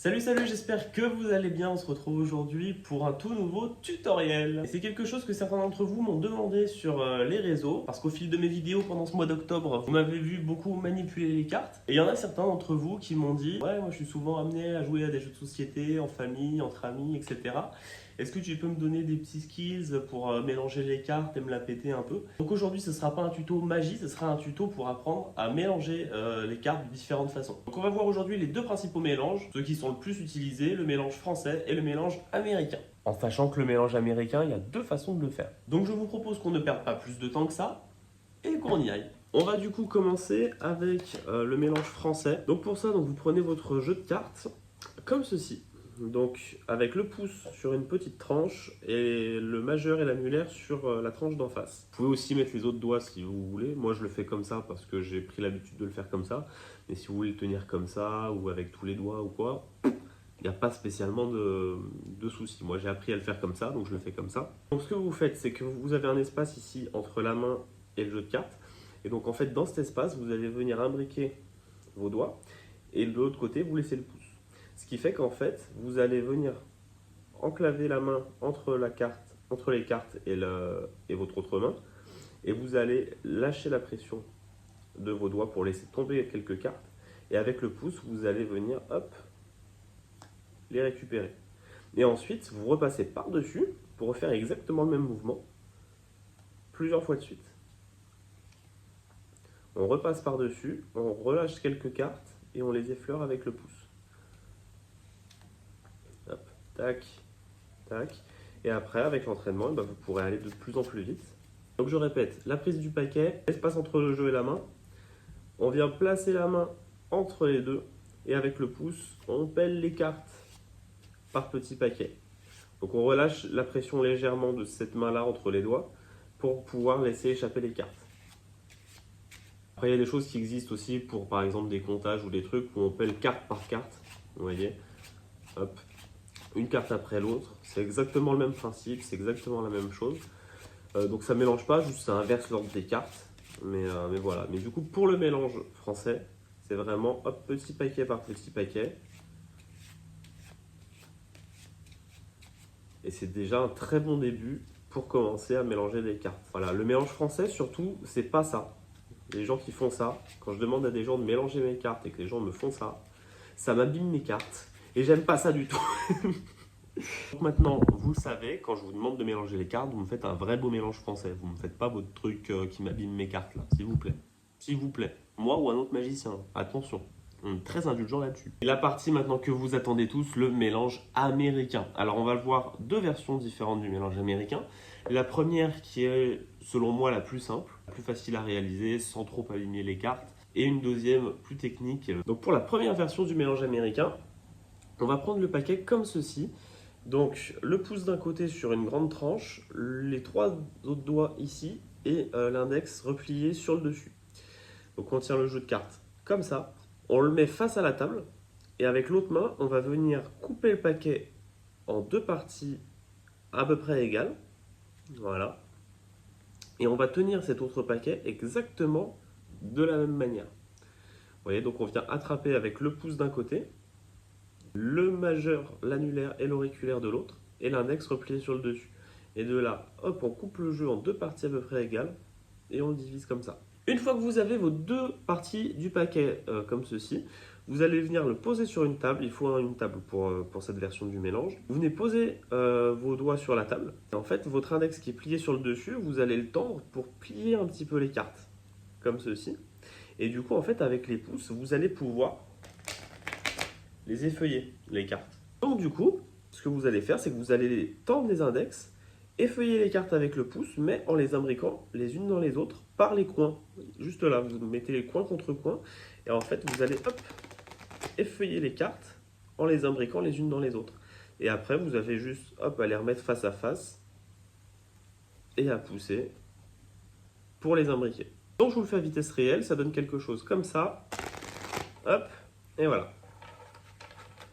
Salut, j'espère que vous allez bien. On se retrouve aujourd'hui pour un tout nouveau tutoriel. Et c'est quelque chose que certains d'entre vous m'ont demandé sur les réseaux, parce qu'au fil de mes vidéos pendant ce mois d'octobre, vous m'avez vu beaucoup manipuler les cartes. Et il y en a certains d'entre vous qui m'ont dit: ouais, moi je suis souvent amené à jouer à des jeux de société, en famille, entre amis, etc. Est-ce que tu peux me donner des petits skills pour mélanger les cartes et me la péter un peu? Donc aujourd'hui, ce ne sera pas un tuto magie, ce sera un tuto pour apprendre à mélanger les cartes de différentes façons. Donc on va voir aujourd'hui les deux principaux mélanges, ceux qui sont le plus utilisés, le mélange français et le mélange américain. En sachant que le mélange américain, il y a deux façons de le faire. Donc je vous propose qu'on ne perde pas plus de temps que ça et qu'on y aille. On va du coup commencer avec le mélange français. Donc pour ça, vous prenez votre jeu de cartes comme ceci. Donc avec le pouce sur une petite tranche et le majeur et l'annulaire sur la tranche d'en face. Vous pouvez aussi mettre les autres doigts si vous voulez. Moi je le fais comme ça parce que j'ai pris l'habitude de le faire comme ça. Mais si vous voulez le tenir comme ça ou avec tous les doigts ou quoi, il n'y a pas spécialement de soucis. Moi j'ai appris à le faire comme ça, donc je le fais comme ça. Donc ce que vous faites, c'est que vous avez un espace ici entre la main et le jeu de cartes. Et donc en fait dans cet espace, vous allez venir imbriquer vos doigts et de l'autre côté, vous laissez le pouce. Ce qui fait qu'en fait, vous allez venir enclaver la main entre les cartes et votre autre main, et vous allez lâcher la pression de vos doigts pour laisser tomber quelques cartes. Et avec le pouce, vous allez venir, hop, les récupérer. Et ensuite, vous repassez par-dessus pour refaire exactement le même mouvement, plusieurs fois de suite. On repasse par-dessus, on relâche quelques cartes et on les effleure avec le pouce. Hop, tac, tac. Et après, avec l'entraînement, vous pourrez aller de plus en plus vite. Donc je répète, la prise du paquet, l'espace entre le jeu et la main. On vient placer la main entre les deux. Et avec le pouce, on pèle les cartes par petits paquets. Donc on relâche la pression légèrement de cette main-là entre les doigts pour pouvoir laisser échapper les cartes. Après, il y a des choses qui existent aussi pour, par exemple, des comptages ou des trucs où on pèle carte par carte. Vous voyez, hop, une carte après l'autre. C'est exactement le même principe, c'est exactement la même chose. Donc ça ne mélange pas, juste ça inverse l'ordre des cartes. Mais voilà. Mais du coup, pour le mélange français, c'est vraiment hop, petit paquet par petit paquet. Et c'est déjà un très bon début pour commencer à mélanger des cartes. Voilà, le mélange français, surtout, c'est pas ça. Les gens qui font ça, quand je demande à des gens de mélanger mes cartes et que les gens me font ça, ça m'abîme mes cartes. Et j'aime pas ça du tout. Donc maintenant, vous le savez, quand je vous demande de mélanger les cartes, vous me faites un vrai beau mélange français. Vous ne me faites pas votre truc qui m'abîme mes cartes là, s'il vous plaît. S'il vous plaît. Moi ou un autre magicien, attention. On est très indulgent là-dessus. Et la partie maintenant que vous attendez tous, le mélange américain. Alors on va le voir, deux versions différentes du mélange américain. La première qui est, selon moi, la plus simple, la plus facile à réaliser, sans trop aligner les cartes. Et une deuxième, plus technique. Donc pour la première version du mélange américain, on va prendre le paquet comme ceci. Donc le pouce d'un côté sur une grande tranche, les trois autres doigts ici et l'index replié sur le dessus. Donc on tient le jeu de cartes comme ça, on le met face à la table et avec l'autre main on va venir couper le paquet en deux parties à peu près égales. Voilà. Et on va tenir cet autre paquet exactement de la même manière. Vous voyez, donc on vient attraper avec le pouce d'un côté, le majeur, l'annulaire et l'auriculaire de l'autre, et l'index replié sur le dessus. Et de là, hop, on coupe le jeu en deux parties à peu près égales, et on le divise comme ça. Une fois que vous avez vos deux parties du paquet comme ceci, vous allez venir le poser sur une table. Il faut une table pour cette version du mélange. Vous venez poser vos doigts sur la table. Et en fait, votre index qui est plié sur le dessus, vous allez le tendre pour plier un petit peu les cartes, comme ceci. Et du coup, en fait, avec les pouces, vous allez pouvoir les effeuiller, les cartes. Donc du coup, ce que vous allez faire, c'est que vous allez tendre les index, effeuiller les cartes avec le pouce, mais en les imbriquant les unes dans les autres par les coins. Juste là, vous mettez les coins contre coins, et en fait, vous allez hop, effeuiller les cartes en les imbriquant les unes dans les autres. Et après, vous avez juste hop, à les remettre face à face et à pousser pour les imbriquer. Donc je vous le fais à vitesse réelle, ça donne quelque chose comme ça. Hop, et voilà.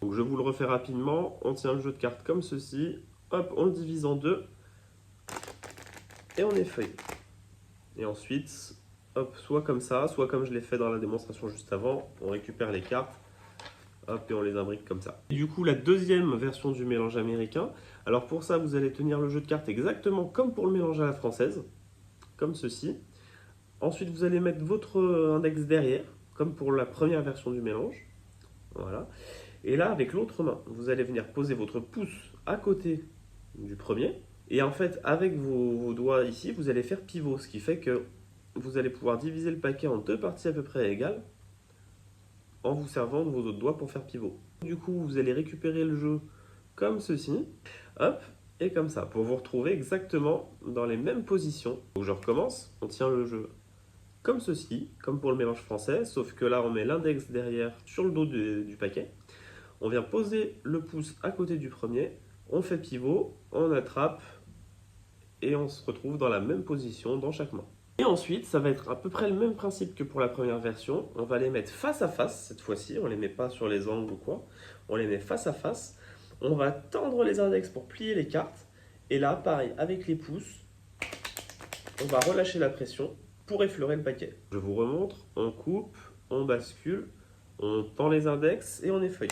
Donc je vous le refais rapidement, on tient le jeu de cartes comme ceci, hop, on le divise en deux, et on effeuille. Et ensuite, hop, soit comme ça, soit comme je l'ai fait dans la démonstration juste avant, on récupère les cartes, Hop, et on les imbrique comme ça. Et du coup, la deuxième version du mélange américain. Alors pour ça, vous allez tenir le jeu de cartes exactement comme pour le mélange à la française, comme ceci. Ensuite, vous allez mettre votre index derrière, comme pour la première version du mélange. Voilà. Et là, avec l'autre main, vous allez venir poser votre pouce à côté du premier. Et en fait, avec vos doigts ici, vous allez faire pivot, ce qui fait que vous allez pouvoir diviser le paquet en deux parties à peu près égales en vous servant de vos autres doigts pour faire pivot. Du coup, vous allez récupérer le jeu comme ceci, hop, et comme ça, pour vous retrouver exactement dans les mêmes positions. Donc je recommence, on tient le jeu comme ceci, comme pour le mélange français, sauf que là on met l'index derrière sur le dos du paquet. On vient poser le pouce à côté du premier, on fait pivot, on attrape, et on se retrouve dans la même position dans chaque main. Et ensuite, ça va être à peu près le même principe que pour la première version. On va les mettre face à face cette fois-ci. On ne les met pas sur les angles ou quoi. On les met face à face. On va tendre les index pour plier les cartes. Et là, pareil, avec les pouces, on va relâcher la pression pour effleurer le paquet. Je vous remontre. On coupe, on bascule, on tend les index et on effeuille.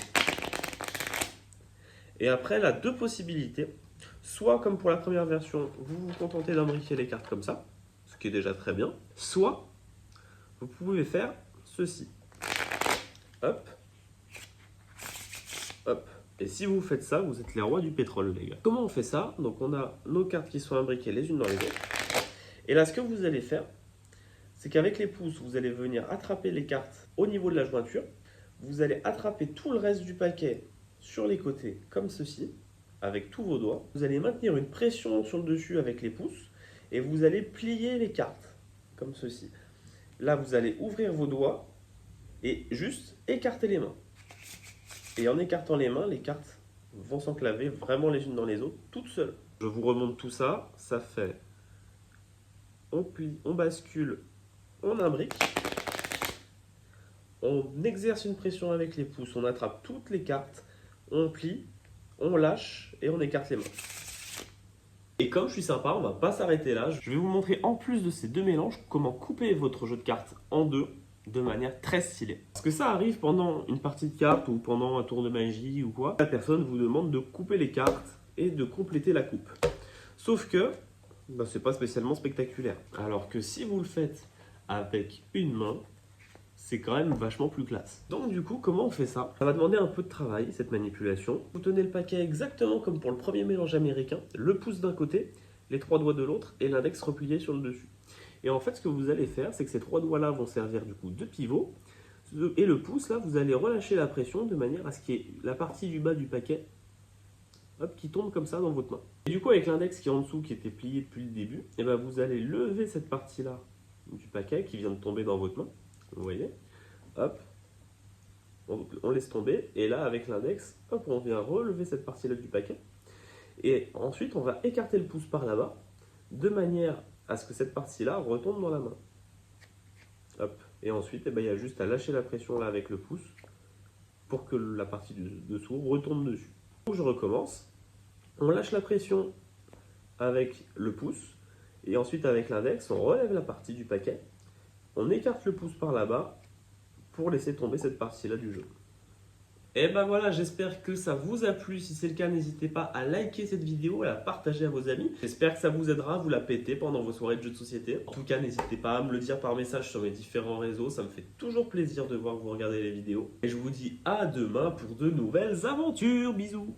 Et après, là, deux possibilités. Soit, comme pour la première version, vous vous contentez d'imbriquer les cartes comme ça, ce qui est déjà très bien. Soit, vous pouvez faire ceci. Hop. Hop. Et si vous faites ça, vous êtes les rois du pétrole, les gars. Comment on fait ça? Donc, on a nos cartes qui sont imbriquées les unes dans les autres. Et là, ce que vous allez faire, c'est qu'avec les pouces, vous allez venir attraper les cartes au niveau de la jointure. Vous allez attraper tout le reste du paquet sur les côtés, comme ceci, avec tous vos doigts. Vous allez maintenir une pression sur le dessus avec les pouces et vous allez plier les cartes, comme ceci. Là, vous allez ouvrir vos doigts et juste écarter les mains. Et en écartant les mains, les cartes vont s'enclaver vraiment les unes dans les autres, toutes seules. Je vous remonte tout ça, ça fait... On plie, on bascule, on imbrique. On exerce une pression avec les pouces, on attrape toutes les cartes, on plie, on lâche et on écarte les mains. Et comme je suis sympa, on va pas s'arrêter là. Je vais vous montrer en plus de ces deux mélanges comment couper votre jeu de cartes en deux de manière très stylée. Parce que ça arrive pendant une partie de cartes ou pendant un tour de magie ou quoi. La personne vous demande de couper les cartes et de compléter la coupe. Sauf que c'est pas spécialement spectaculaire. Alors que si vous le faites avec une main, c'est quand même vachement plus classe. Donc du coup, comment on fait ça? Ça va demander un peu de travail, cette manipulation. Vous tenez le paquet exactement comme pour le premier mélange américain, le pouce d'un côté, les trois doigts de l'autre et l'index replié sur le dessus. Et en fait, ce que vous allez faire, c'est que ces trois doigts-là vont servir du coup de pivot. Et le pouce, là, vous allez relâcher la pression de manière à ce qu'il y ait la partie du bas du paquet qui tombe comme ça dans votre main. Et du coup, avec l'index qui est en dessous, qui était plié depuis le début, et ben vous allez lever cette partie-là du paquet qui vient de tomber dans votre main. Vous voyez, hop, on laisse tomber, et là avec l'index, hop, on vient relever cette partie-là du paquet, et ensuite on va écarter le pouce par là-bas, de manière à ce que cette partie-là retombe dans la main. Hop, et ensuite, il y a juste à lâcher la pression là avec le pouce, pour que la partie du dessous retombe dessus. Donc je recommence, on lâche la pression avec le pouce, et ensuite avec l'index, on relève la partie du paquet, on écarte le pouce par là-bas pour laisser tomber cette partie-là du jeu. Et ben voilà, j'espère que ça vous a plu. Si c'est le cas, n'hésitez pas à liker cette vidéo et à la partager à vos amis. J'espère que ça vous aidera à vous la péter pendant vos soirées de jeux de société. En tout cas, n'hésitez pas à me le dire par message sur mes différents réseaux. Ça me fait toujours plaisir de voir que vous regardez les vidéos. Et je vous dis à demain pour de nouvelles aventures. Bisous!